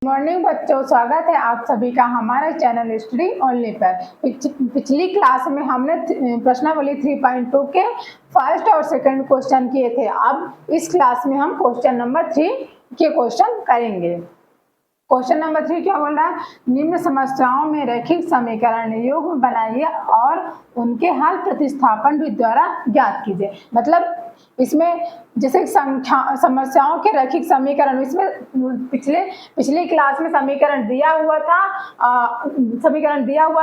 Morning बच्चों, स्वागत है आप सभी का हमारे चैनल स्टडी ओनली पर। पिछली क्लास में हमने प्रश्नावली 3.2 के फर्स्ट और सेकंड क्वेश्चन किए थे। अब इस क्लास में हम क्वेश्चन नंबर 3 के क्वेश्चन करेंगे। क्वेश्चन नंबर 3 क्या बोल रहा है? निम्न समस्याओं में रैखिक समीकरण युग्म बनाइए और उनके हल प्रतिस्थापन विधि द्वारा ज्ञात कीजिए। मतलब इसमें जैसे समस्याओं के रैखिक समीकरण, इसमें पिछली क्लास में समीकरण दिया हुआ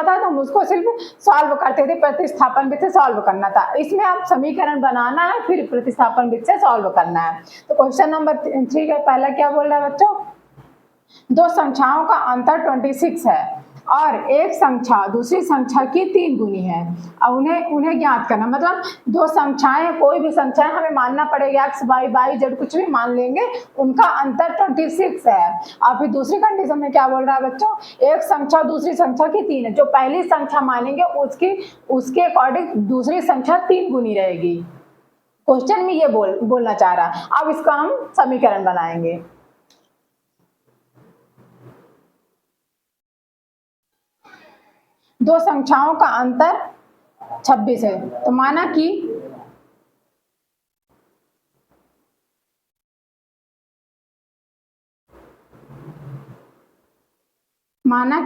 था तो हम उसको सिर्फ सॉल्व करते थे, प्रतिस्थापन विधि से सॉल्व करना था। इसमें अब समीकरण बनाना है, फिर प्रतिस्थापन विधि से सॉल्व करना है। तो क्वेश्चन नंबर 3 का पहला क्या बोल रहा है बच्चों? दो संख्याओं का अंतर 26 है और एक संख्या दूसरी संख्या की 3 गुनी है। अब उन्हें ज्ञात करना। मतलब दो संख्याएं, कोई भी संख्या हमें मानना पड़ेगा, x y z कुछ भी मान लेंगे, उनका अंतर 26 है। और फिर दूसरी कंडीशन में क्या बोल रहा है बच्चों? एक संख्या दूसरी संख्या की 3 है। जो पहली संख्या मानेंगे उसके अकॉर्डिंग दूसरी संख्या 3 गुनी रहेगी। क्वेश्चन में ये बोलना चाह रहा है। अब इसका हम समीकरण बनाएंगे। दो संख्याओं का अंतर 26 है, तो माना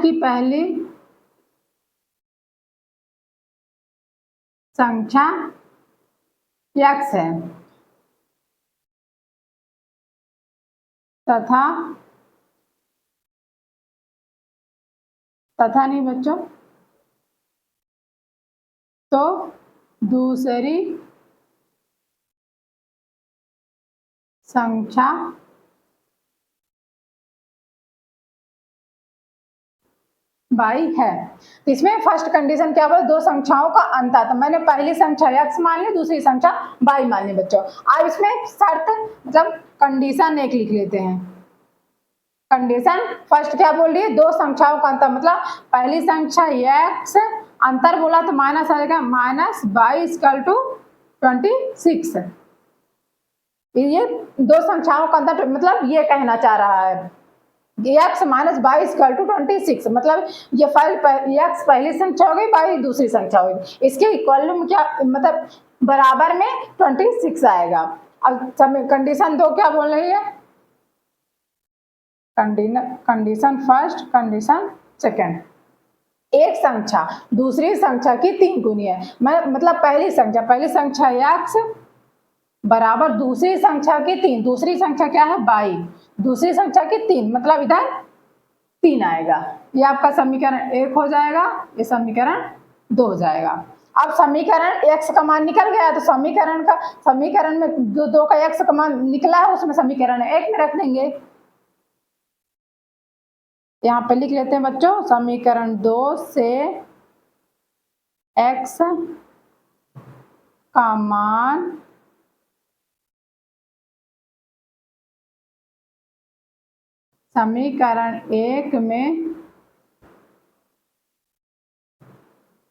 कि पहली संख्या x है तथा नहीं बच्चों, तो दूसरी संख्या y है। तो इसमें फर्स्ट कंडीशन क्या बोला? दो संख्याओं का अंतर। तो मैंने पहली संख्या x मान ली, दूसरी संख्या y मान ली बच्चों। अब इसमें शर्त, मतलब कंडीशन एक लिख लेते हैं। कंडीशन फर्स्ट क्या बोल रही है? दो संख्याओं का अंतर, मतलब पहली संख्या x, अंतर बोला तो माइनस आएगा, माइनस y इक्वल टू 26। ये दो संख्याओं का अंतर, मतलब ये कहना चाह रहा है x minus y equal to 26। मतलब ये x पहली संख्या हो गई, y दूसरी संख्या हो गई। इसके इक्वल में क्या, मतलब बराबर में 26 आएगा। अब कंडीशन 2 क्या बोल रही है? कंडीशन फर्स्ट, कंडीशन सेकंड, एक संख्या दूसरी संख्या की 3 गुनी है। मतलब पहली संख्या x बराबर दूसरी संख्या की 3, दूसरी संख्या क्या है? y, दूसरी संख्या की 3, मतलब इधर 3 आएगा। ये आपका समीकरण 1 हो जाएगा, ये समीकरण 2 हो जाएगा। अब समीकरण x का मान निकल गया, तो समीकरण में जो 2 का x का मान निकला है उसमें समीकरण 1 में रख देंगे। यहाँ पे लिख लेते हैं बच्चों, समीकरण 2 से x का मान समीकरण 1 में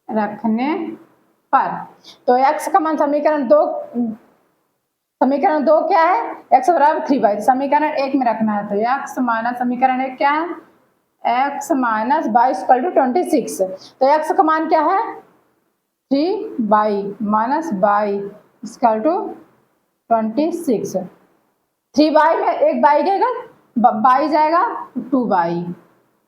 रखने पर, तो x का मान समीकरण 2 क्या है? x बराबर 3y, समीकरण 1 में रखना है। तो x माइनस समीकरण 1 क्या है? x minus y equal to 26। तो x का मान क्या है? 3y minus y equal to 26। 3y में एक y जाएगा, y जाएगा 2y,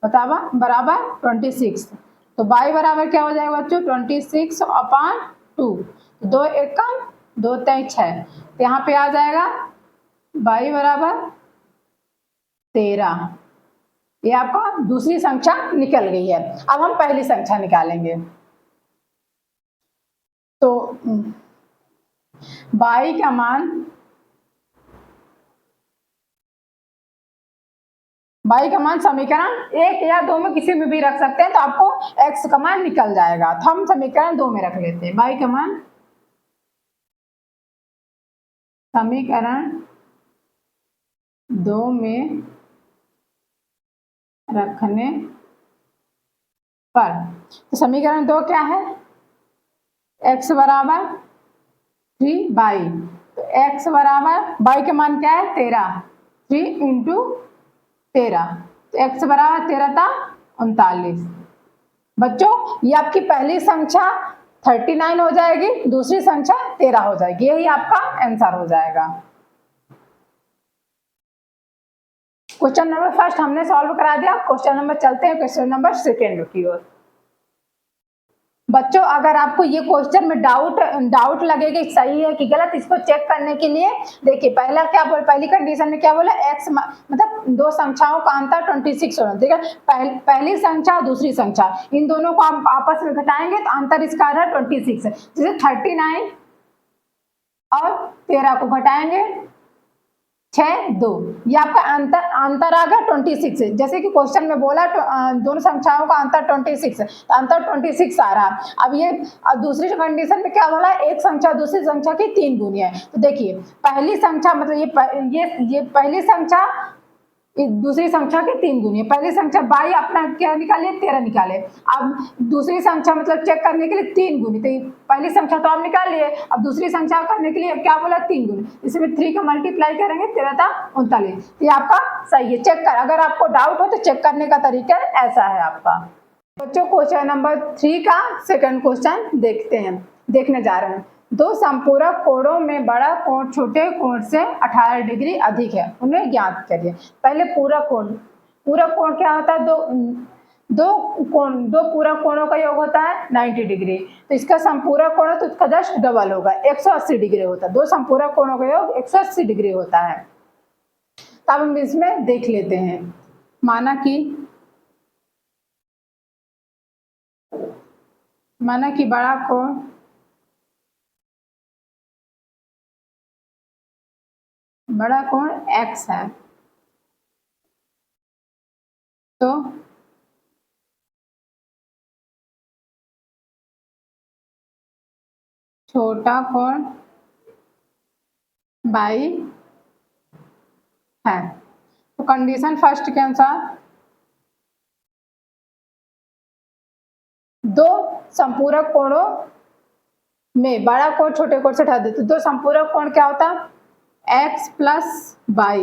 बतावा बराबर 26। तो y बराबर क्या हो जाएगा बच्चों? 26 अपॉन 2, 2 एकम 2 3 6, तो यहाँ पे आ जाएगा y बराबर 13। ये आपका दूसरी संख्या निकल गई है। अब हम पहली संख्या निकालेंगे। तो y का मान समीकरण 1 या 2 में किसी में भी रख सकते हैं, तो आपको x का मान निकल जाएगा। तो हम समीकरण 2 में रख लेते हैं। y का मान समीकरण 2 में रखने पर, तो समीकरण 2 क्या है? x बराबर 3y, तो x बराबर y के मान क्या है? 13, 3 इंटू 13, तो x बराबर 13 39। बच्चों ये आपकी पहली संख्या 39 हो जाएगी, दूसरी संख्या 13 हो जाएगी, यही आपका आंसर हो जाएगा। क्वेश्चन नंबर फर्स्ट हमने सॉल्व करा दिया। क्वेश्चन नंबर चलते हैं क्वेश्चन नंबर सेकेंड की ओर। बच्चों अगर आपको ये क्वेश्चन में डाउट लगे कि सही है कि गलत, इसको चेक करने के लिए देखिए पहला क्या बोल, पहली कंडीशन में क्या बोला, x मतलब दो संख्याओं का अंतर 26 होना, ठीक है। पहली संख्या दूसरी संख्या इन दोनों को आप आपस में घटाएंगे तो अंतर इसका है 26। जैसे 39 और 13 को घटाएंगे 6 2, ये आपका अंतर आ गया 26। जैसे कि क्वेश्चन में बोला दोनों संख्याओं का अंतर 26, तो अंतर 26 आ रहा। अब ये दूसरी कंडीशन में क्या बोला, एक संख्या दूसरी संख्या की 3 गुनी है। तो देखिए पहली संख्या मतलब ये पहली संख्या दूसरी संख्या के 3 गुनी है। पहली संख्या बाई अपना क्या निकाले 13 निकाले, अब दूसरी संख्या मतलब चेक करने के लिए 3 गुनी, तो पहली संख्या तो आप निकाल लिए, अब दूसरी संख्या करने के लिए क्या बोला 3 गुनी, इसमें 3 का मल्टीप्लाई करेंगे 13 39। ये आपका सही है। चेक कर, अगर आपको डाउट हो तो चेक करने का तरीका ऐसा है आपका। बच्चों क्वेश्चन नंबर 3 का सेकंड क्वेश्चन देखने जा रहे हैं। दो संपूरक कोणों में बड़ा कोण छोटे कोण से 18 डिग्री अधिक है, उन्हें ज्ञात करिए। पहले पूरक कोण क्या होता है, दो पूरक कोणों का योग होता है 90 डिग्री, तो इसका संपूरक कोण तो उसका जस्ट डबल होगा 180 डिग्री होता है। दो संपूरक कोणों का योग 180 डिग्री होता है। तब हम इसमें देख लेते हैं। माना कि बड़ा कोण x है, तो छोटा कोण y है। तो कंडीशन फर्स्ट के अनुसार दो संपूरक कोणों में बड़ा कोण छोटे कोण से हटा देते, दो संपूरक कोण क्या होता है, x plus y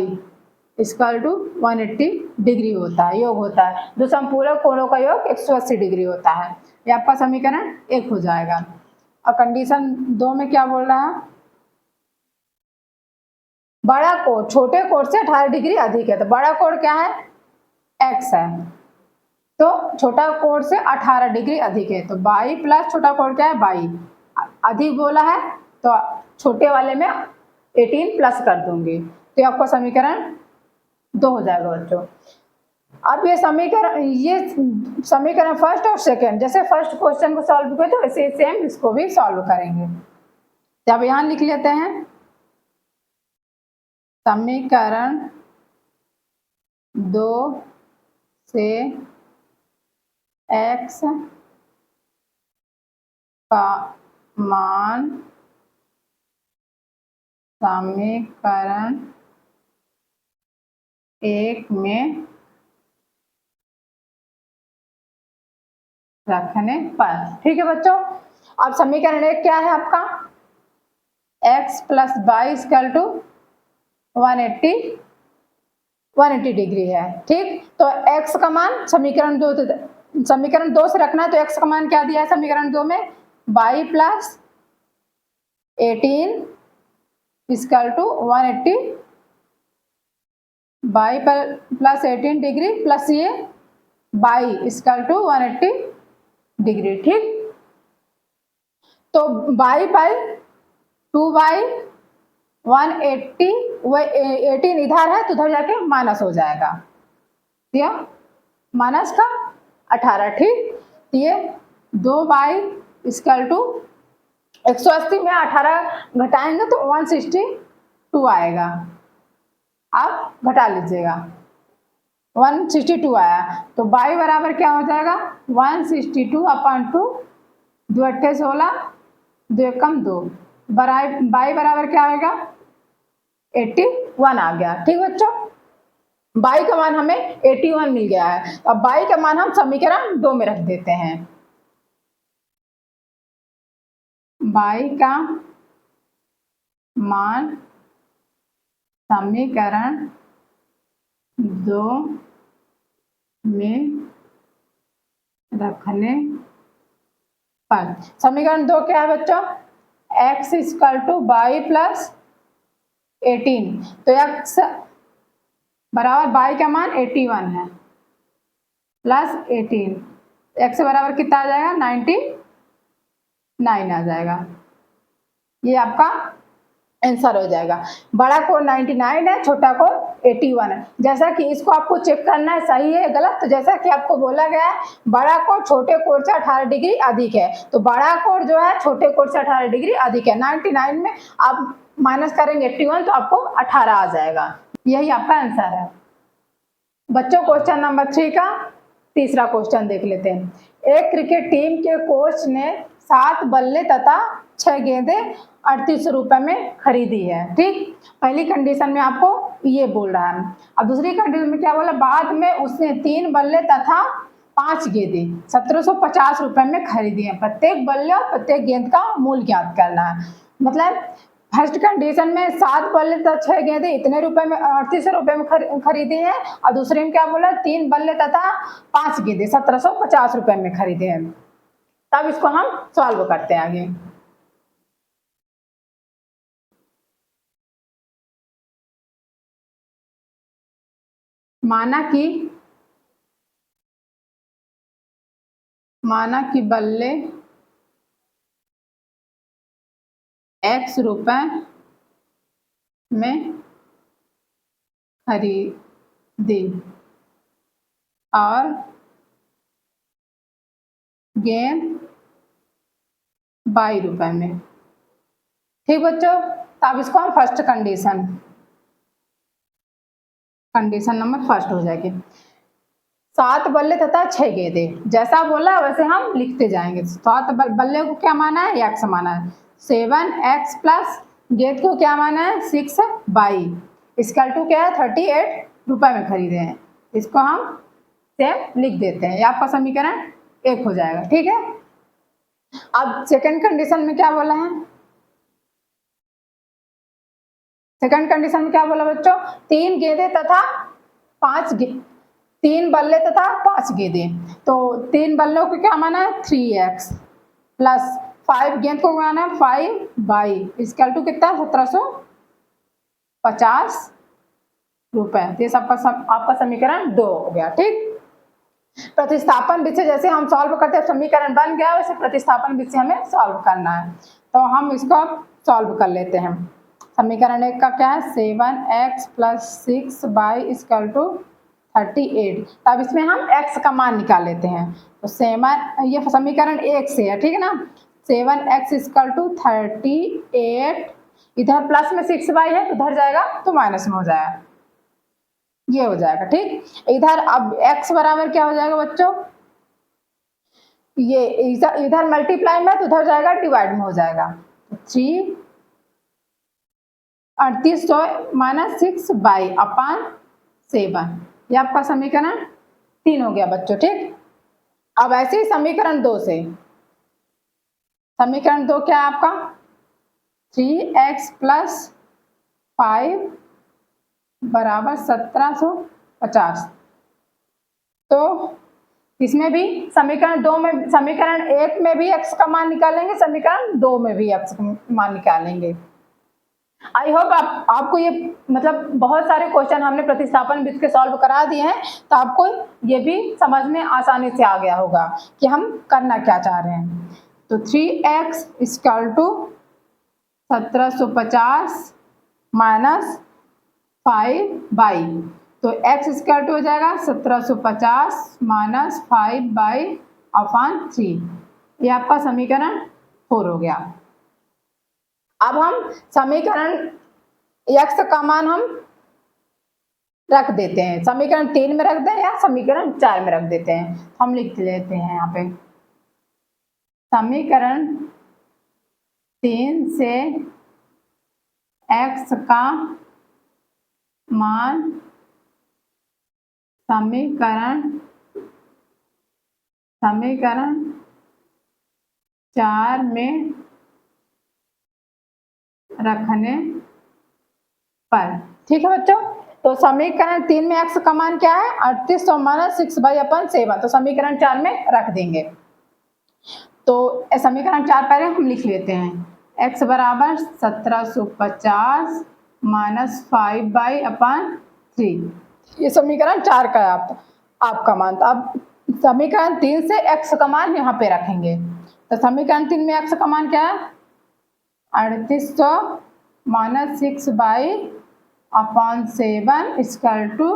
equal to 180 degree होता है, योग होता है। दो संपूरक कोणों का योग 180 डिग्री होता है। ये आपका समीकरण 1 हो जाएगा। और कंडीशन 2 में क्या बोल रहा है, बड़ा कोण छोटे कोण से 18 डिग्री अधिक है, तो बड़ा कोण क्या है x है, तो छोटा कोण से 18 डिग्री अधिक है, तो y प्लस छोटा कोण क्या है y, अधिक बोला है तो छोटे वाले में 18 प्लस कर दूंगी, तो आपका समीकरण 2 हो जाएगा बच्चों। अब ये समीकरण फर्स्ट और सेकंड, जैसे फर्स्ट क्वेश्चन को सॉल्व किया तो वैसे सेम इसको भी सॉल्व करेंगे। जब यहां लिख लेते हैं समीकरण 2 से x का मान समीकरण 1 में रखने पर, ठीक है बच्चों। अब समीकरण 1 क्या है आपका, x plus y equal to 180 degree है, ठीक। तो x का मान समीकरण 2 से रखना है, तो x का मान क्या दिया है समीकरण 2 में, y plus 18 equal to 180, y plus 18 degree plus ये y इक्वल टू 180 डिग्री, ठीक। तो y बाई 2y 180, वो 18 इधर है तो उधर जाके माइनस हो जाएगा, या माइनस का 18, ठीक। ये 2y इक्वल टू 180 में 18 घटाएंगे तो 162 आएगा, आप घटा लीजिएगा 162 आया, तो y बराबर क्या हो जाएगा 162 अपॉन 2, 2 अट्ठे 16, 2 कम 2, y बराबर क्या आएगा 81 आ गया, ठीक बच्चों। y का मान हमें 81 मिल गया है। अब y का मान हम समीकरण 2 में रख देते हैं। y का मान समीकरण 2 में रखने पर। समीकरण 2 क्या है बच्चों, x equal to y plus 18, तो x बराबर वाई का मान 81 है प्लस 18, x बराबर कितना आ जाएगा 99 आ जाएगा। ये आपका आंसर हो जाएगा। बड़ा कोण 99 है, छोटा कोण 81 है। जैसा कि इसको आपको चेक करना है सही है गलत, तो जैसा कि आपको बोला गया है बड़ा कोण छोटे कोण से 18 डिग्री अधिक है, तो बड़ा कोण जो है छोटे कोण से 18 डिग्री अधिक है। 99 में आप माइनस करेंगे 81 तो आपको 18 आ जाएगा। यही आपका आंसर है। बच्चों क्वेश्चन नंबर 3 का तीसरा क्वेश्चन देख लेते हैं। एक क्रिकेट टीम के कोच ने 7 बल्ले तथा 6 गेंदें 38 रुपए में खरीदी है। ठीक, पहली कंडीशन में आपको ये बोल रहा है। अब दूसरी कंडीशन में क्या बोला, बाद में उसने 3 बल्ले तथा 5 गेंदें 1750 रुपए में खरीदी है। प्रत्येक बल्ले और प्रत्येक गेंद का मूल्य ज्ञात करना है। मतलब फर्स्ट कंडीशन में 7 बल्ले तथा 6 गेंदे इतने रुपए में 38 रुपए में खरीदी है, और दूसरे में क्या बोला 3 बल्ले तथा 5 गेंदे 1750 रुपए में खरीदे हैं। तब इसको हम सॉल्व करते हैं आगे। माना कि बल्ले x रुपए में खरीदी और गेंद 22 रुपए में। ठीक बच्चों, तब इसको हम फर्स्ट कंडीशन नंबर फर्स्ट हो जाएगी। 7 बल्ले तथा 6 गेंदे, जैसा बोला वैसे हम लिखते जाएंगे। 7 बल्ले को क्या माना है, x माना है। 7x प्लस गेंद को क्या माना है 6 बाई, इसका टू क्या है 38 रुपए में खरीदे हैं। इसको हम सेम लिख देते हैं, ये आपका समीकरण 1 हो जाएगा। ठीक है, अब सेकंड कंडीशन में क्या बोला है, सेकंड कंडीशन में क्या बोला बच्चों, 3 गेंदे तथा 3 बल्ले तथा 5 गेंदे, तो 3 बल्लों को क्या माना है 3x प्लस 5 गेंद को माना है 5 बाई, इसका टू कितना 1750 रुपए। ये आपका समीकरण 2 हो गया। ठीक, प्रतिस्थापन विधि से जैसे हम सॉल्व करते हैं समीकरण बन गया, वैसे प्रतिस्थापन विधि से हमें सॉल्व करना है। तो हम इसको सॉल्व कर लेते हैं। समीकरण 1 का क्या है 7x plus 6 by equal to 38। तब इसमें हम x का मान निकाल लेते हैं। तो 7, ये समीकरण 1 से है, ठीक है ना। 7x इक्वल टू 38, इधर प्लस में 6 बाई है तो उधर जाएगा तो माइनस में हो जाएगा, ये हो जाएगा। ठीक, इधर अब x बराबर क्या हो जाएगा बच्चों, ये इधर मल्टीप्लाई में तो उधर जाएगा डिवाइड में हो जाएगा। 3 38 माइनस 6 बाई अपॉन 7, ये आपका समीकरण 3 हो गया बच्चों। ठीक, अब ऐसे ही समीकरण 2 से, समीकरण 2 क्या है आपका 3x प्लस 5 बराबर 1750। तो इसमें भी समीकरण 2 में, समीकरण 1 में भी x का मान निकालेंगे, समीकरण 2 में भी x का मान निकालेंगे। आई होप आपको ये मतलब बहुत सारे क्वेश्चन हमने प्रतिस्थापन विधि के सॉल्व करा दिए हैं, तो आपको ये भी समझ में आसानी से आ गया होगा कि हम करना क्या चाह रहे हैं। तो 3x equal to 1750 minus 5 y, तो x इक्वल टू हो जाएगा 1750 माइनस 5 बाई अपॉन 3, ये आपका समीकरण 4 हो गया। अब हम समीकरण x का मान हम रख देते हैं, समीकरण 3 में रख दें या समीकरण 4 में रख देते हैं। हम लिख लेते हैं यहाँ पे समीकरण 3 से x का मान समीकरण 4 में रखने पर। ठीक है बच्चों, तो समीकरण 3 में x का मान क्या है 3800 माइनस 6/7, तो समीकरण 4 में रख देंगे। तो समीकरण 4 पहले हम लिख लेते हैं, x बराबर 1750 माइनस 5/3, ये समीकरण 4 का है आपका मान। तो अब समीकरण 3 से x का मान यहाँ पे रखेंगे, तो समीकरण 3 में x का मान क्या है 3800 माइनस 6/7 इक्वल टू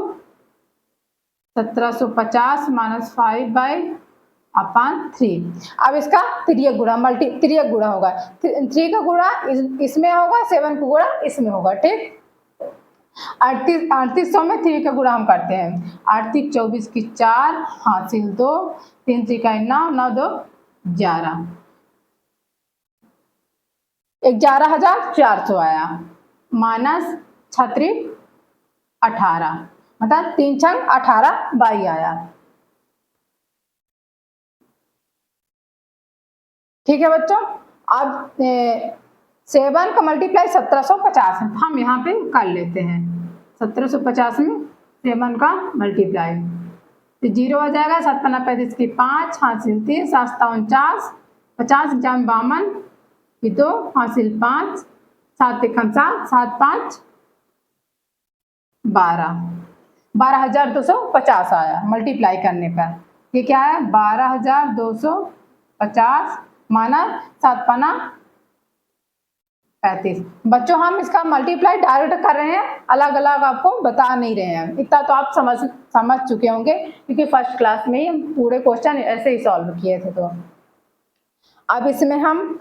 1750 माइनस 5/3। अब इसका तिर्यक गुणा होगा, 3 का गुणा इसमें होगा, 7 का गुणा इसमें होगा, ठीक। 3800 में 3 का गुणा हम करते हैं, 38 24 की 4 हासिल 2, 3 3 का 9, 9 2 11, 11,400 आया माइनस 36 18, मतलब 3 छंग 18 बाई आया। ठीक है बच्चों, अब 7 का मल्टीप्लाई 1750 है, हम यहाँ पे कर लेते हैं। 1750 में 7 का मल्टीप्लाई, तो 0 हो जाएगा, 7 5 35 की 5 हासिल 3, 7 49, 50 51 52 की 2 हासिल 5, 7 1 7, 7 5 12, 12,250 आया मल्टीप्लाई करने पर। ये क्या है 12,250 माना 7 5 35। बच्चों हम इसका मल्टीप्लाई डायरेक्ट कर रहे हैं, अलग अलग आपको बता नहीं रहे हैं, इतना तो आप समझ चुके होंगे क्योंकि फर्स्ट क्लास में ही हम पूरे क्वेश्चन ऐसे ही सॉल्व किए थे। तो अब इसमें हम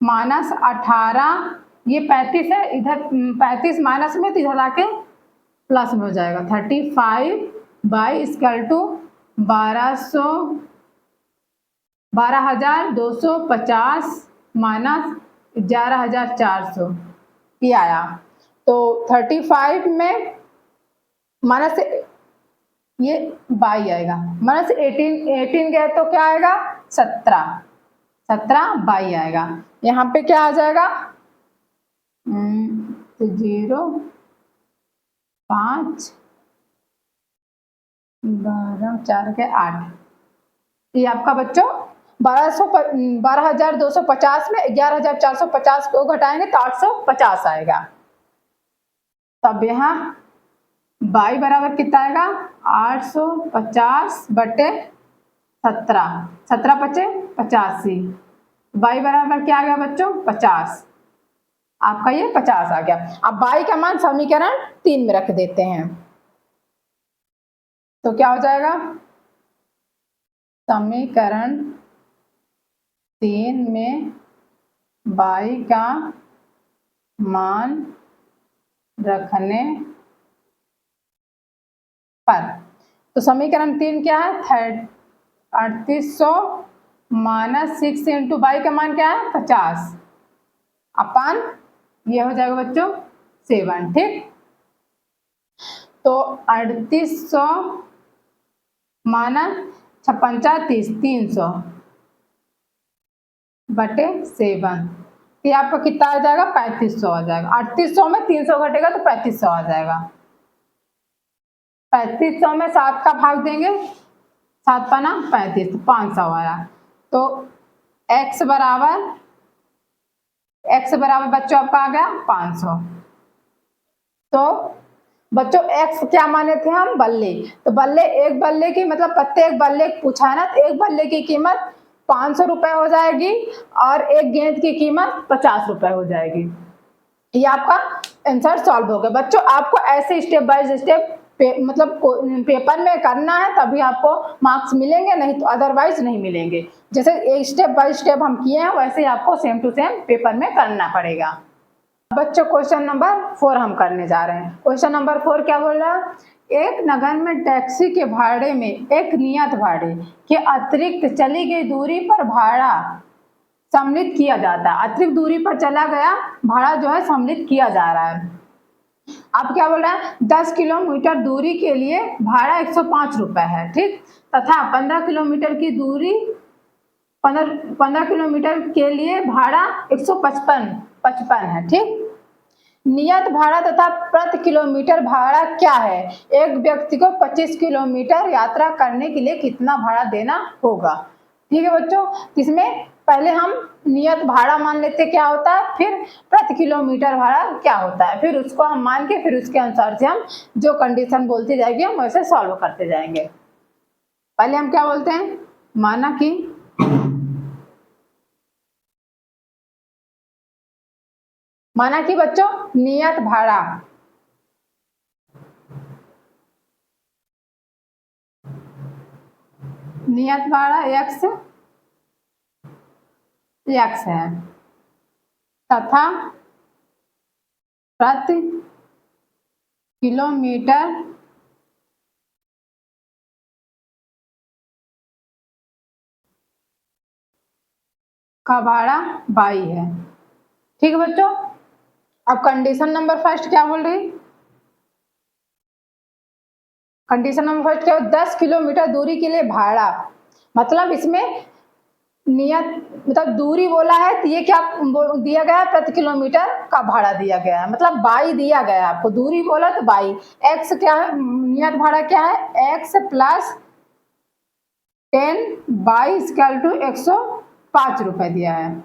माइनस 18, ये 35 है, इधर 35 माइनस में तो इधर आके प्लस में हो जाएगा, 35 बाई इक्वल टू 12,250 माइनस 11,400 ये आया। तो 35 में माइनस ये बाई आएगा, माइनस 18 गए तो क्या आएगा 17 बाई आएगा। यहाँ पे क्या आ जाएगा 0 5 12 4 के 8, ये आपका बच्चों 12,250 में 11,450 को घटाएंगे तो 850 आएगा। तब यहाँ बाई बराबर कितना आएगा 850 बटे 17, 17 पचे 85, बाई बराबर क्या आ गया बच्चों 50, आपका ये 50 आ गया। अब बाई का मान समीकरण 3 में रख देते हैं, तो क्या हो जाएगा समीकरण 3 में बाई का मान रखने पर, तो समीकरण 3 क्या है 3800 माइनस 6 इंटू बाई का मान क्या है 50 अपन ये हो जाएगा बच्चों 7, ठीक। तो 3800 माइनस 56 300 बटे 7, ये आपका कितना आ जाएगा 3500 आ जाएगा। 3800 में 300 घटेगा तो 3500 आ जाएगा। 3500 में 7 का भाग देंगे, 7 5 35 तो 500 आया। तो x बराबर बच्चों आपका आ गया 500। तो बच्चों x क्या माने थे हम बल्ले, तो बल्ले एक बल्ले की मतलब प्रत्येक बल्ले पूछा है ना, तो एक बल्ले की कीमत 500 रुपए हो जाएगी और एक गेंद की कीमत 50 रुपए हो जाएगी। ये आपका आंसर सॉल्व हो गया। बच्चों आपको ऐसे स्टेप बाय स्टेप मतलब पेपर में करना है तभी आपको मार्क्स मिलेंगे, नहीं तो अदरवाइज नहीं मिलेंगे। जैसे एक स्टेप बाय स्टेप हम किए हैं वैसे ही आपको सेम टू सेम पेपर में करना पड़ेगा। बच्चों क्वेश्चन नंबर 4 हम करने जा रहे हैं। क्वेश्चन नंबर 4 क्या बोल रहा है, एक नगर में टैक्सी के भाड़े में एक नियत भाड़े के अतिरिक्त चली गई दूरी पर भाड़ा सम्मिलित किया जाता है। अतिरिक्त दूरी पर चला गया भाड़ा जो है सम्मिलित किया जा रहा है। अब क्या बोल रहा है 10 किलोमीटर दूरी के लिए भाड़ा 105 रुपए है, ठीक, तथा 15 किलोमीटर की दूरी 15 किलोमीटर के लिए भाड़ा 155 है, ठीक। नियत भाड़ा तथा प्रति किलोमीटर भाड़ा क्या है? एक व्यक्ति को 25 किलोमीटर यात्रा करने के लिए कितना भाड़ा देना होगा? ठीक है बच्चों, इसमें पहले हम नियत भाड़ा मान लेते क्या होता है, फिर प्रति किलोमीटर भाड़ा क्या होता है, फिर उसको हम मान के फिर उसके अनुसार से हम जो कंडीशन बोलती जाएगी हम वैसे सॉल्व करते जाएंगे। पहले हम क्या बोलते हैं, माना कि बच्चों नियत भाड़ा x है तथा प्रति किलोमीटर का भाड़ा y है। ठीक है बच्चों, अब कंडीशन नंबर फर्स्ट क्या बोल रही, कंडीशन नंबर फर्स्ट क्या, 10 किलोमीटर दूरी के लिए भाड़ा, मतलब इसमें नियत मतलब दूरी बोला है तो ये क्या दिया गया है, प्रति किलोमीटर का भाड़ा दिया गया है, मतलब बाई दिया गया है आपको, दूरी बोला तो बाई, एक्स क्या है, नियत भाड़ा क्या है, x plus 10 by equal to 105 रुपए दिया है।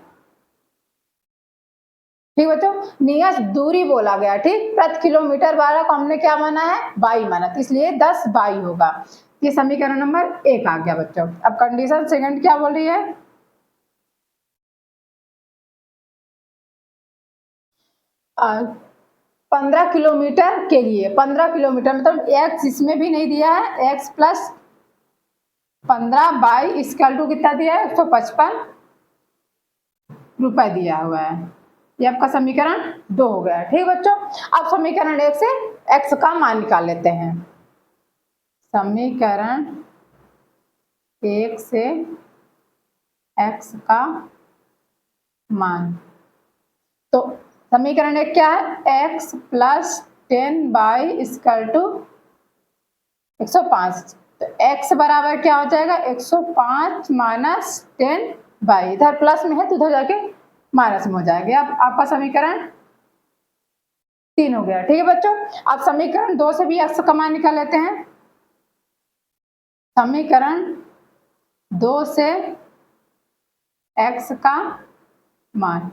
ठीक बच्चों, नियत दूरी बोला गया, ठीक, प्रति किलोमीटर भाड़ा को हमने क्या माना है, बाई माना, तो इसलिए 10 बाई होगा। ये समीकरण नंबर 1 आ गया बच्चों। अब कंडीशन सेकंड क्या बोल रही है, 15 किलोमीटर के लिए, 15 किलोमीटर मतलब एक्स इसमें भी नहीं दिया है, x plus 15 by equal to कितना दिया है, 155 रुपए दिया हुआ है। ये आपका समीकरण 2 हो गया। ठीक बच्चों, अब समीकरण 1 से x का मान निकाल लेते हैं। समीकरण 1 से x का मान, तो समीकरण 1 क्या है, x plus 10 by equal to 105, तो x बराबर क्या हो जाएगा, 105 माइनस 10 बाई, इधर प्लस में है तो उधर जाके माइनस में हो जाएगा। अब आपका समीकरण 3 हो गया। ठीक है बच्चों, अब समीकरण 2 से भी x का मान निकाल लेते हैं। समीकरण 2 से x का मान,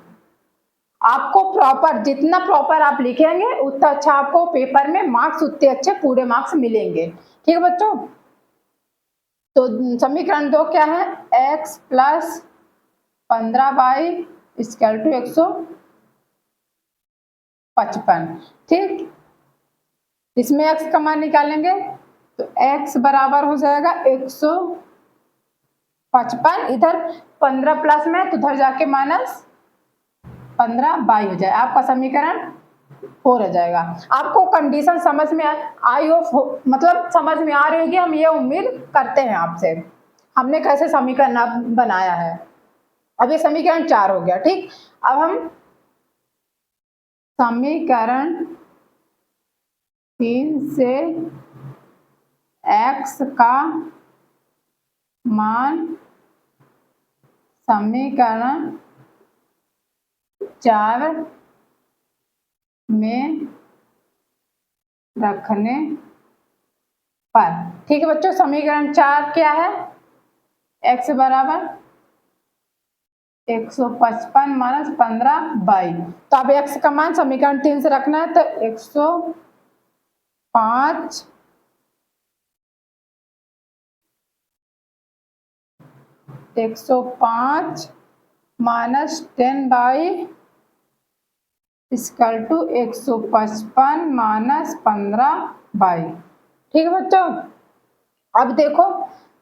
आपको प्रॉपर, जितना प्रॉपर आप लिखेंगे उतना अच्छा आपको पेपर में मार्क्स, उतने अच्छे पूरे मार्क्स मिलेंगे। ठीक है बच्चों, तो समीकरण 2 क्या है, x plus 15 by equal to 155। ठीक, इसमें x का मान निकालेंगे तो x बराबर हो जाएगा 155, इधर 15 प्लस में तो उधर जाके माइनस 15 बाई हो जाए, आपका समीकरण 4 हो जाएगा। आपको कंडीशन समझ में आई हो, मतलब समझ में आ रही होगी, हम ये उम्मीद करते हैं आपसे, हमने कैसे समीकरण बनाया है। अब ये समीकरण 4 हो गया। ठीक, अब हम समीकरण 3 से x का मान समीकरण 4 में रखने पर, ठीक है बच्चों, समीकरण 4 क्या है, x बराबर 155 माइनस 15 बाई, तो अब x का मान समीकरण 3 से रखना है तो 105 minus 10 by equal to 155 minus 15 by. ठीक है बच्चों, अब देखो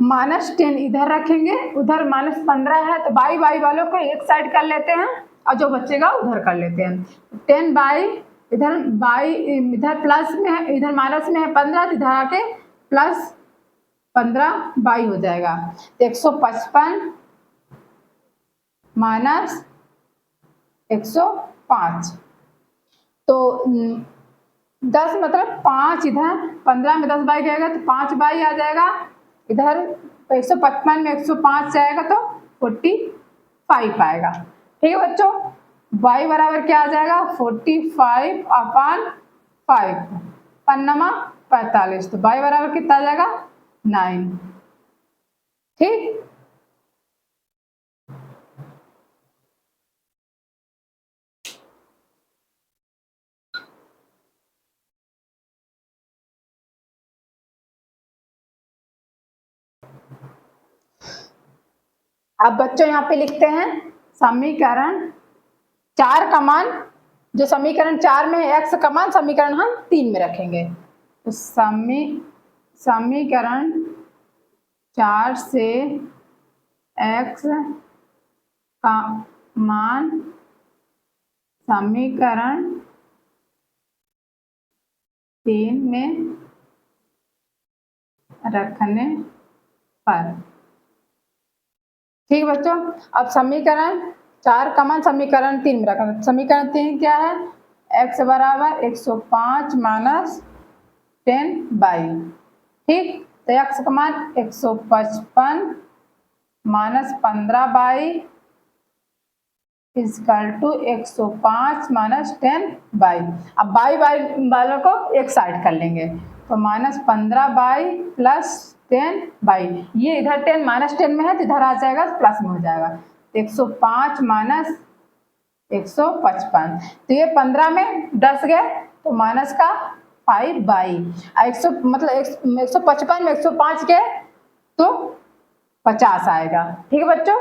-10 इधर रखेंगे, उधर -15 है, तो बाई बाई वालों को एक साइड कर लेते हैं और जो बचेगा उधर कर लेते हैं। 10 बाई, इधर बाई, इधर प्लस में है, इधर माइनस में है 15, इधर आके प्लस 15 बाई हो जाएगा, 155 माइनस 105, तो 10 मतलब 5, इधर 15 में 10 बाई जाएगा तो 5 बाई आ जाएगा, इधर 155 में 105 जाएगा तो 45 आएगा। ठीक है बच्चों, y बराबर क्या आ जाएगा 45/5, पन्नमा 45, तो y बराबर कितना आ जाएगा 9। ठीक, अब बच्चों यहाँ पे लिखते हैं समीकरण 4 का मान, जो समीकरण 4 में है x का मान समीकरण हम 3 में रखेंगे। तो समीकरण 4 से x का मान समीकरण 3 में रखने पर। ठीक बच्चों, अब समीकरण 4 का मान समीकरण 3 में रखना। समीकरण 3 क्या है, x बराबर 105 माइनस 10/। ठीक, तो x का मान 155 माइनस 15/, इजकल टू 105 माइनस 10/। अब बाई वालों को एक साइड कर लेंगे, तो माइनस 15/, प्लस 10/। ये इधर 10 माइनस 10 में है तो इधर आ जाएगा प्लस में हो जाएगा, 105 माइनस 155, तो ये 15 में 10 गए तो माइनस का 5/। 100 मतलब 155 में 105 गए तो 50 आएगा। ठीक है बच्चों,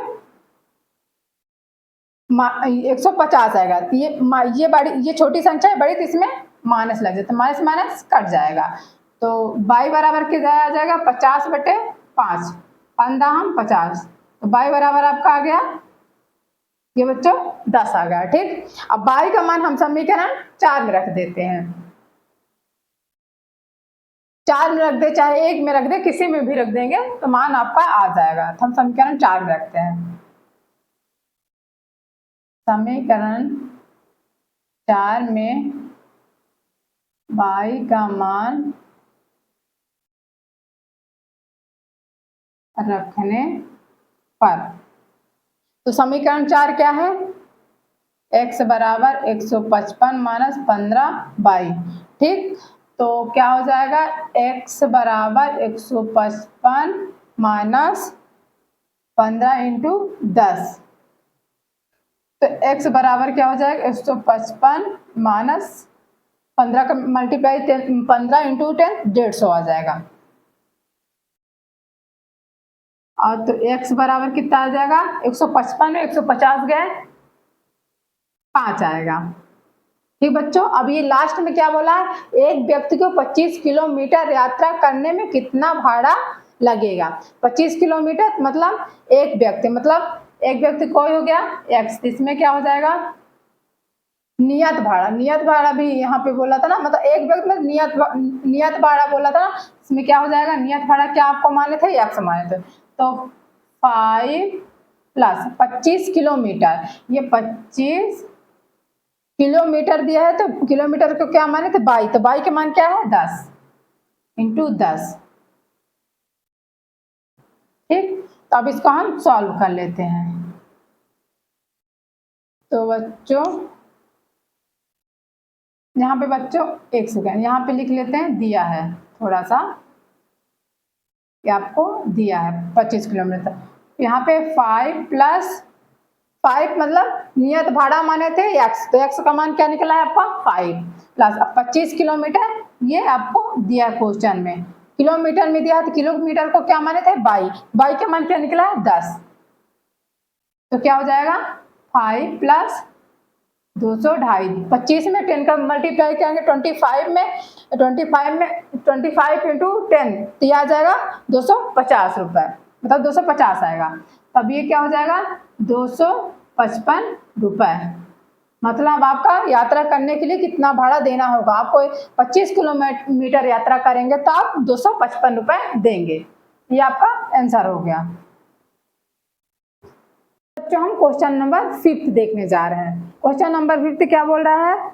150 आएगा। तो ये बड़ी, ये छोटी संख्या है बड़ी, तो इसमें माइनस लग जाता है, माइनस माइनस कट जाएगा। तो y बराबर क्या आ जाएगा 50/5, 15 तो y बराबर आपका आ गया ये बच्चों 10 आ गया। ठीक, अब y का मान हम समीकरण 4 में रख देते हैं। 4 में रख दे चाहे 1 में रख दे, किसी में भी रख देंगे तो मान आपका आ जाएगा। तो हम समीकरण 4 में रखते हैं। समीकरण 4 में y का मान रखने पर, तो समीकरण 4 क्या है, x बराबर 155 माइनस 15/। ठीक, तो क्या हो जाएगा x बराबर 155 माइनस 15 इंटू 10, तो x बराबर क्या हो जाएगा 155 माइनस 15 का मल्टीप्लाई 15 इंटू 10 150 आ जाएगा। और तो x बराबर कितना आ जाएगा 155 में 150 गए 5 आएगा। ठीक बच्चों, अब ये लास्ट में क्या बोला है, एक व्यक्ति को 25 किलोमीटर यात्रा करने में कितना भाड़ा लगेगा। 25 किलोमीटर मतलब एक व्यक्ति कोई हो गया x, इसमें क्या हो जाएगा नियत भाड़ा भी यहाँ पे बोला था ना, मतलब एक व्यक्ति में नियत भाड़ा बोला था ना, इसमें क्या हो जाएगा नियत भाड़ा क्या आपको माने थे x माने थे, तो 5 प्लस 25 किलोमीटर, ये 25 किलोमीटर दिया है तो किलोमीटर को क्या माने थे बाई, तो बाई के मान क्या है 10 इंटू 10। ठीक, तो अब इसको हम सॉल्व कर लेते हैं। तो बच्चों यहाँ पे बच्चों एक सेकेंड यहाँ पे लिख लेते हैं, दिया है थोड़ा सा, ये आपको दिया है 25 किलोमीटर, यहाँ पे 5 प्लस 5 मतलब नियत भाड़ा माने थे x, तो x का मान क्या निकला है आपका 5 प्लस, अब 25 किलोमीटर ये आपको दिया क्वेश्चन में, किलोमीटर में दिया है तो किलोमीटर को क्या माने थे बाई, बाई का मान क्या निकला है 10, तो क्या हो जाएगा 5 प्लस 200 2.5, 25 में 10 का मल्टीप्लाई करेंगे 25 इंटू 10 तो ये आ जाएगा 250 रुपये, मतलब 250 आएगा। तब ये क्या हो जाएगा 255 रुपये, मतलब आपका यात्रा करने के लिए कितना भाड़ा देना होगा, आपको 25 किलोमीटर यात्रा करेंगे तो आप 255 रुपये देंगे। ये आपका आंसर हो गया। बच्चों हम क्वेश्चन नंबर 5 देखने जा रहे हैं। क्वेश्चन नंबर 5 क्या बोल रहा है,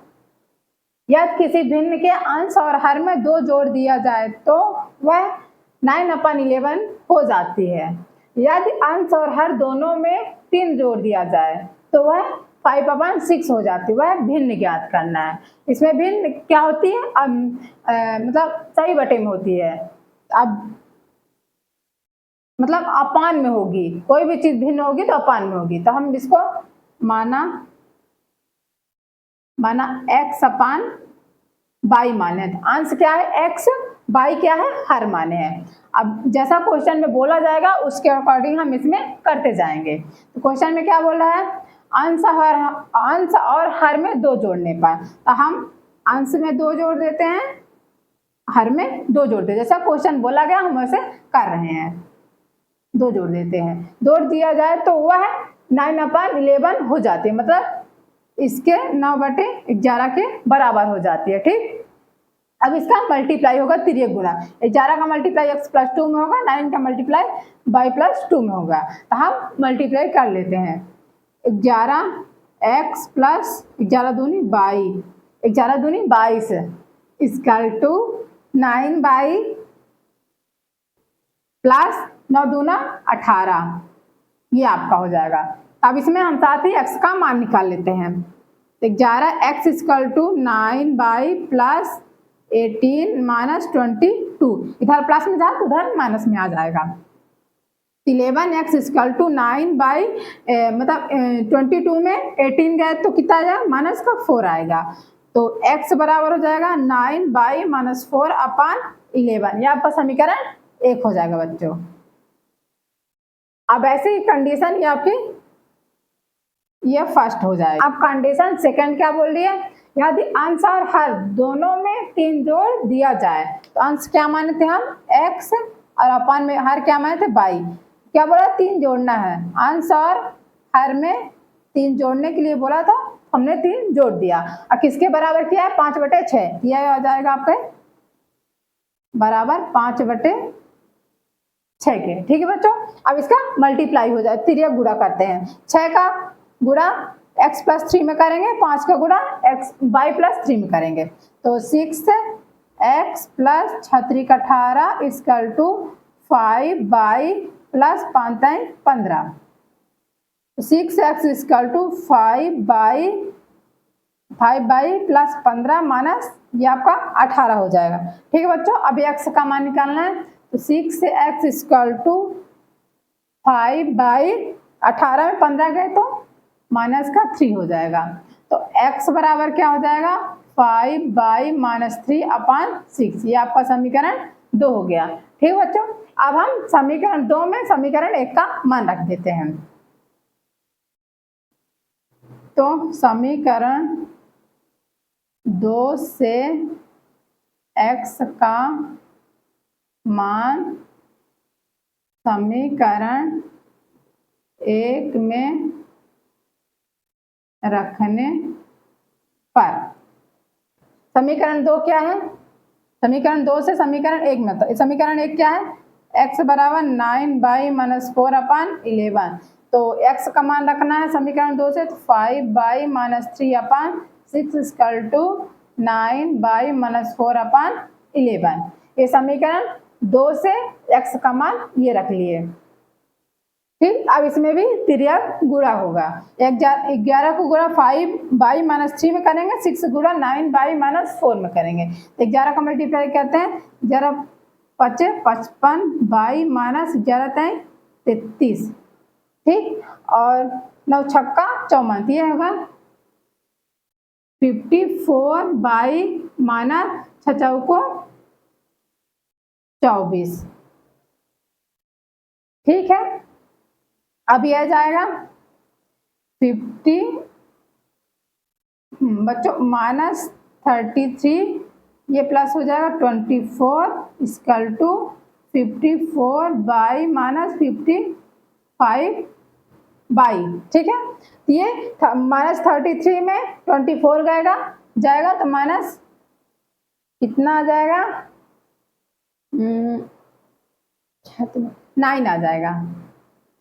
यदि किसी भिन्न के अंश और हर में 2 जोड़ दिया जाए तो वह 9/11 हो जाती है। यदि अंश और हर दोनों में 3 जोड़ दिया जाए तो वह 5/6 हो जाती है, वह भिन्न ज्ञात करना है। इसमें भिन्न क्या होती है? मतलब सही बटे में होती है। अब मतलब अपान में होगी, कोई भी चीज भिन्न होगी तो अपान में होगी। तो हम इसको माना x अपान बाई माने, तो अंश क्या है x, बाई क्या है हर माने हैं। अब जैसा क्वेश्चन में बोला जाएगा उसके अकॉर्डिंग हम इसमें करते जाएंगे। तो क्वेश्चन में क्या बोला है? अंश और हर में 2 जोड़ने पर, तो हम अंश में 2 जोड़ देते हैं, हर में 2 जोड़ देते हैं। जैसा क्वेश्चन बोला गया हम वैसे कर रहे हैं, 2 जोड़ देते हैं। जोड़ दिया जाए तो वह 9/11 हो जाती है, मतलब इसके 9/11 के बराबर हो जाती है। ठीक, अब इसका मल्टीप्लाई होगा तिर्यक गुणा। 11 का मल्टीप्लाई x + 2 में होगा, 9 का मल्टीप्लाई y + 2 में होगा। तो हम मल्टीप्लाई कर लेते हैं। 11x + 11 दूनी 22, 11 दूनी 22 = 9y प्लस 9 दूना 18, ये आपका हो जाएगा। अब इसमें हम साथ ही x का मान निकाल लेते हैं। 11x = 9y + 18 - 22, इधर प्लस में जाए तो उधर माइनस में आ जाएगा। 11x = 9 मतलब 22 में 18 गए तो कितना आ जाएगा? -4 आएगा। तो x बराबर हो जाएगा 9y - 4/11, ये आपका समीकरण 1 हो जाएगा बच्चों। अब ऐसे ही कंडीशन ये आपकी ये फर्स्ट हो जाएगा। अब कंडीशन सेकंड क्या बोल रही है? यदि अंश और हर दोनों में 3 जोड़ दिया जाए, तो अंश क्या माने थे हम? x, और अपान में हर क्या माने थे? y। क्या बोला? 3 जोड़ना है, अंश और हर में 3 जोड़ने के लिए बोला था, हमने 3 जोड़ दिया। और किसके बराबर किया है? 5/6, यह आ जाएगा आपके बराबर 5/6 के। ठीक है बच्चों, अब इसका मल्टीप्लाई हो जाए, तिर्यक गुणा करते हैं। 6 का गुणा x + 3 में करेंगे, 5 का गुणा y + 3 में करेंगे। तो 6x + 6 × 18 = 5y + 5 × 15। 6x = 5y + 15 minus ये आपका 18 हो जाएगा। ठीक है बच्चों, अब x का मान निकालना है। तो 6x = 5y, 18 में 15 गए तो -3 हो जाएगा। तो x बराबर क्या हो जाएगा? 5y - 3/6, ये आपका समीकरण 2 हो गया। ठीक है बच्चों, अब हम समीकरण 2 में समीकरण 1 का मान रख देते हैं। तो समीकरण 2 से x का मान समीकरण 1 में रखने पर, समीकरण 2 क्या है? समीकरण 2 से समीकरण 1 में, तो समीकरण 1 क्या है? x बराबर 9y - 4/11। तो x का मान रखना है समीकरण 2 से, तो 5y - 3/6 = 9y - 4/11। ये समीकरण 2 से x का मान ये रख लिए। ठीक, अब इसमें भी तिर्यक गुणा होगा। 11 को गुणा 5y - 3 में करेंगे, 6 गुणा 9y - 4 में करेंगे। तो 11 का मल्टीप्लाई करते हैं, 11 × 5 = 55, y - 11 × 33। ठीक, और 9 × 6 = 54, ये होगा 54y - 6 चौको 24। ठीक है, अब यह जाएगा 50 बच्चों -33, ये प्लस हो जाएगा 24 = 54y - 55y। ठीक है, ये -33 में 24 जाएगा तो माइनस कितना आ जाएगा? 9 आ जाएगा,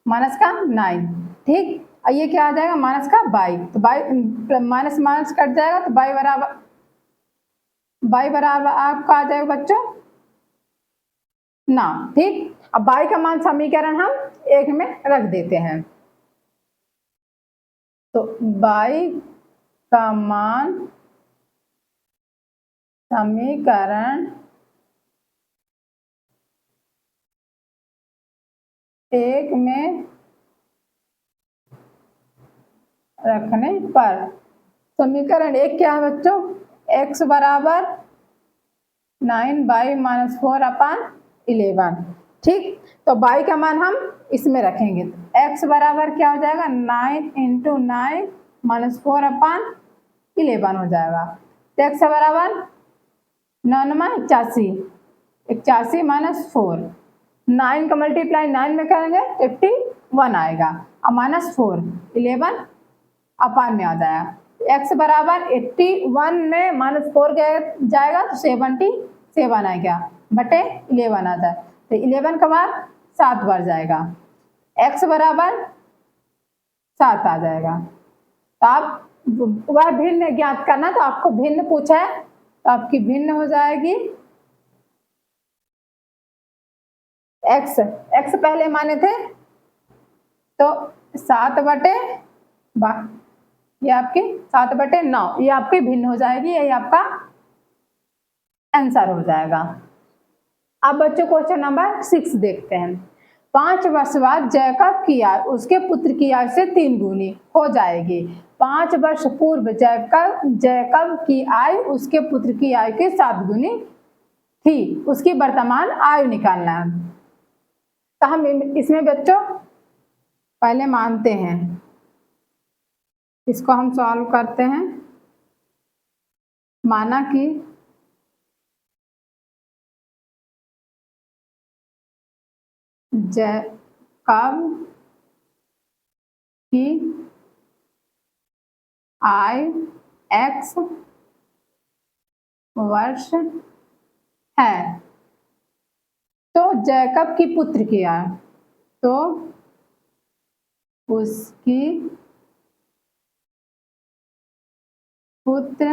-9। ठीक, और ये क्या आ जाएगा? -y। तो माइनस माइनस कट जाएगा, तो y बराबर आपका आ जाएगा बच्चों 9। ठीक, अब y का मान समीकरण हम 1 में रख देते हैं। तो बाई का मान समीकरण 1 में रखने पर, समीकरण 1 क्या है बच्चों, x बराबर 9/-4/11। ठीक, तो y का मान हम इसमें रखेंगे, तो x बराबर क्या हो जाएगा, 9 × 9 - 4/11 हो जाएगा। तो x बराबर 9 81, 81 - 4, 9 का मल्टीप्लाई 9 में करेंगे 51 आएगा, और -4 11 अपान में आ जाएगा। x बराबर 81 में -4 जाएगा तो 77 आएगा बटे 11 आता है, तो 11 का बार 7 बार जाएगा, x बराबर 7 आ जाएगा। तो आप वह भिन्न ज्ञात करना, तो आपको भिन्न पूछा है तो आपकी भिन्न हो जाएगी x पहले माने थे तो 7 बटे ये आपकी 7/9, ये आपकी भिन्न हो जाएगी, यही आपका आंसर हो जाएगा। अब बच्चों क्वेश्चन नंबर 6 देखते हैं। 5 वर्ष बाद जैकब की आयु उसके पुत्र की आयु से 3 गुनी हो जाएगी। 5 वर्ष पूर्व जैकब की आयु उसके पुत्र की आयु के 7 गुनी थी, उसकी वर्तमान आयु निकालना है। तो हम इसमें बच्चों पहले मानते हैं, इसको हम सॉल्व करते हैं। माना कि जैकब की आयु x वर्ष है, तो जैकब की पुत्र की आयु, तो उसकी पुत्र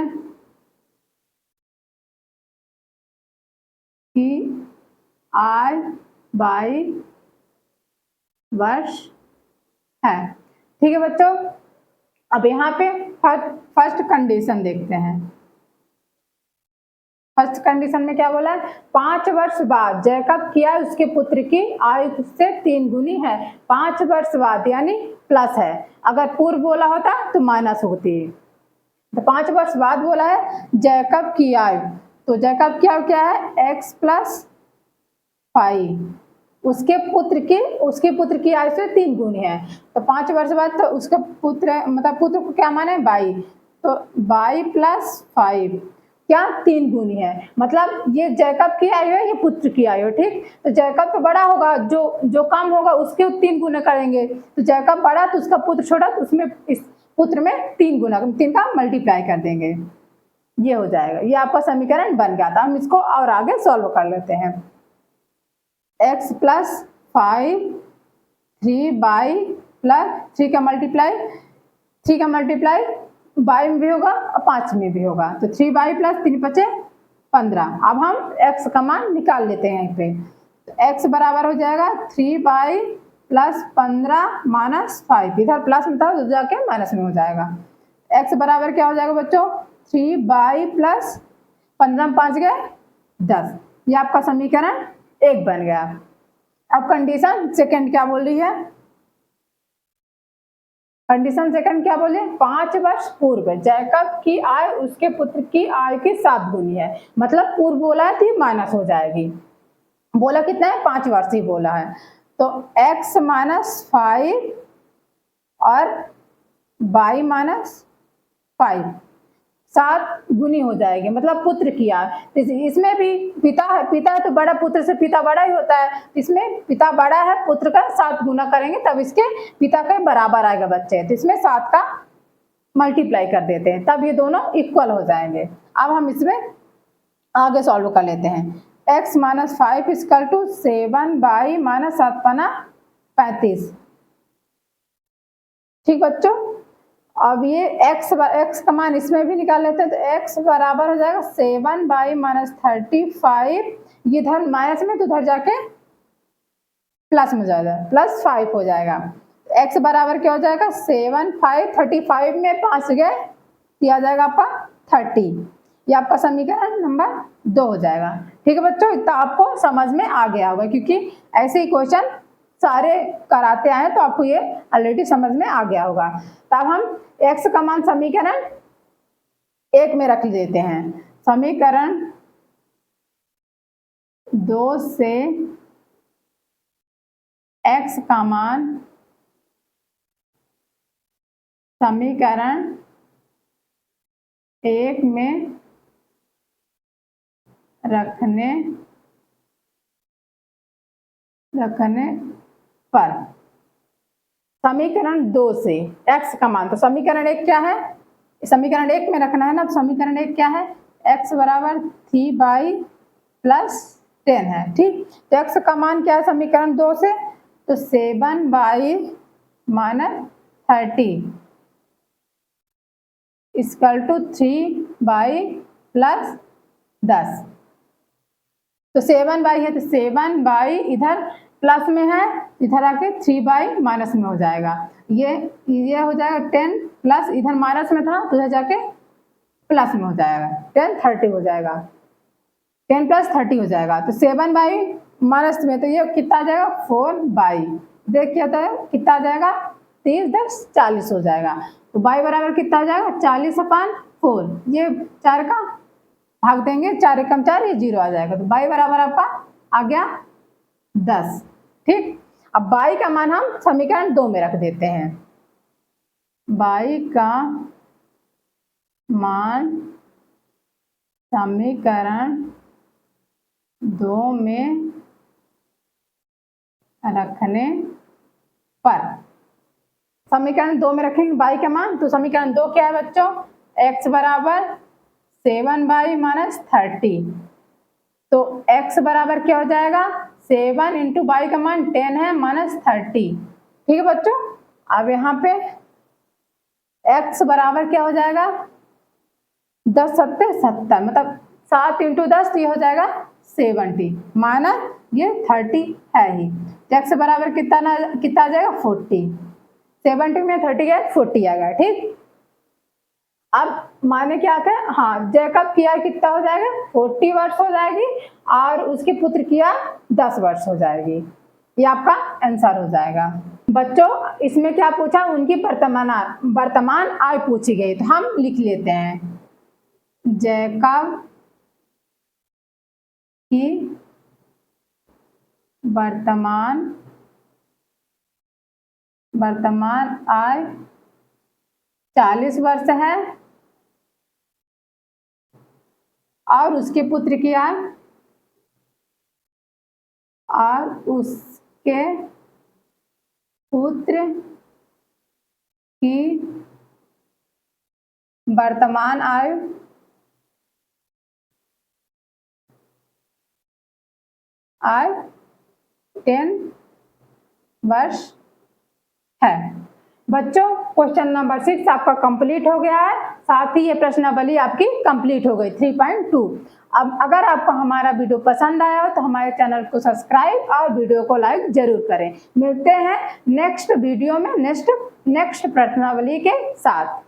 की आयु 22 वर्ष है। ठीक है बच्चों, अब यहाँ पे फर्स्ट कंडीशन देखते हैं। फर्स्ट कंडीशन में क्या बोला है, 5 वर्ष बाद जैकब की आयु उसके पुत्र की आयु से 3 गुनी है। 5 वर्ष बाद यानी प्लस है, अगर पूर्व बोला होता तो माइनस होती। तो 5 वर्ष बाद बोला है जैकब की आयु, तो जैकब की आयु क्या है, x + 5, उसके पुत्र की आयु से 3 गुनी है। तो 5 वर्ष बाद तो उसके पुत्र मतलब पुत्र को क्या माने 22, तो 22 + 5 क्या 3 गुनी है, मतलब ये जैकब की आयु है, ये पुत्र की आयु। ठीक, तो जैकब तो बड़ा होगा, जो कम होगा उसके 3 गुना करेंगे, तो जैकब बड़ा तो उसका पुत्र छोटा, तो उसमें इस पुत्र में 3 गुना 3 का मल्टीप्लाई कर देंगे, ये हो जाएगा। ये आपका समीकरण बन गया था। हम इसको और आगे सॉल्व कर लेते हैं। x + 5 3/, प्लस 3 का मल्टीप्लाई 22 में भी होगा और 5 में भी होगा, तो 3/, + 3 × 5 = 15। अब हम x का मान निकाल लेते हैं यहाँ पे, तो x बराबर हो जाएगा 3/, + 15 - 5, इधर प्लस में था तो जाके माइनस में हो जाएगा। x बराबर क्या हो जाएगा बच्चों, 3/, + 15 में 5 गए 10, ये आपका समीकरण 1 बन गया। अब कंडीशन सेकंड क्या बोल रही है, कंडीशन सेकंड क्या बोले, 5 वर्ष पूर्व जैकब की आयु उसके पुत्र की आयु की 7 गुनी है, मतलब पूर्व बोला है तो माइनस हो जाएगी। बोला कितना है, 5 वर्ष ही बोला है, तो x - 5 और y - 5 7 गुनी हो जाएगी, मतलब पुत्र की आयु। इसमें भी पिता है तो बड़ा, पुत्र से पिता बड़ा ही होता है, इसमें पिता बड़ा है, पुत्र का 7 गुना करेंगे तब इसके पिता के बराबर आएगा बच्चे, तो इसमें 7 का मल्टीप्लाई कर देते हैं, तब ये दोनों इक्वल हो जाएंगे। अब हम इसमें आगे सॉल्व कर लेते हैं। x - 5 = 7/, -7 = 35। ठीक बच्चों, अब ये x का मान इसमें भी निकाल लेते हैं, तो x बराबर हो जाएगा 7/, -35, ये इधर माइनस में तो उधर जाके प्लस में जाएगा, +5 हो जाएगा। x बराबर क्या हो जाएगा 7 5 35 में 5 गए तो आ जाएगा आपका 30। ये आपका समीकरण नंबर 2 हो जाएगा। ठीक है बच्चों, इतना आपको समझ में आ गया होगा क्योंकि ऐसे ही क्वेश्चन सारे कराते आए तो आपको ये ऑलरेडी समझ में आ गया होगा। तब हम x का मान समीकरण 1 में रख देते हैं। समीकरण 2 से x का मान समीकरण 1 में रखने पर समीकरण 2 से x का मान, तो समीकरण 1 क्या है, समीकरण 1 में रखना है ना, तो समीकरण 1 क्या है x बराबर 3y+10 है। ठीक, तो x का मान क्या है समीकरण 2 से, तो 7y - 30 = 3y+10। तो 7y है तो 7y इधर प्लस में है, इधर आके 3y माइनस में हो जाएगा। ये हो जाएगा 10 प्लस इधर माइनस में था तो इधर जाके प्लस में हो जाएगा 10 30 हो जाएगा, 10 + 30 हो जाएगा। तो 7y माइनस में तो ये कितना आ जाएगा 4y। देख क्या होता है कितना आ जाएगा 30 10 40 हो जाएगा। तो y बराबर कितना आ जाएगा 40/4। ये 4 का भाग देंगे, 4 एकम 4, ये 0 आ जाएगा। तो y बराबर आपका आ गया 10। ठीक, अब y का मान हम समीकरण 2 में रख देते हैं। y का मान समीकरण 2 में रखने पर, समीकरण 2 में रखेंगे y का मान, तो समीकरण 2 क्या है बच्चों, x बराबर 7y - 30। तो x बराबर क्या हो जाएगा 7 × y का मान 10 है -30। ठीक है बच्चों, अब यहाँ पे x बराबर क्या हो जाएगा 10 × 7 70, मतलब 7 × 10 ये हो जाएगा 70 माइनस ये 30 है ही। x बराबर कितना आ जाएगा 40। 70 में 30 गया 40 आ गया। ठीक, अब माने क्या था, हाँ जैकब की आयु कितना हो जाएगा 40 वर्ष हो जाएगी और उसके पुत्र की आयु 10 वर्ष हो जाएगी। ये आपका आंसर हो जाएगा। बच्चों इसमें क्या पूछा, उनकी वर्तमान आयु पूछी गई, तो हम लिख लेते हैं जैकब की वर्तमान आयु 40 वर्ष है और उसके पुत्र की आयु वर्तमान आयु 10 वर्ष है। बच्चों क्वेश्चन नंबर 6 आपका कंप्लीट हो गया है, साथ ही ये प्रश्नावली आपकी कंप्लीट हो गई 3.2। अब अगर आपको हमारा वीडियो पसंद आया हो तो हमारे चैनल को सब्सक्राइब और वीडियो को लाइक जरूर करें। मिलते हैं नेक्स्ट वीडियो में नेक्स्ट प्रश्नावली के साथ।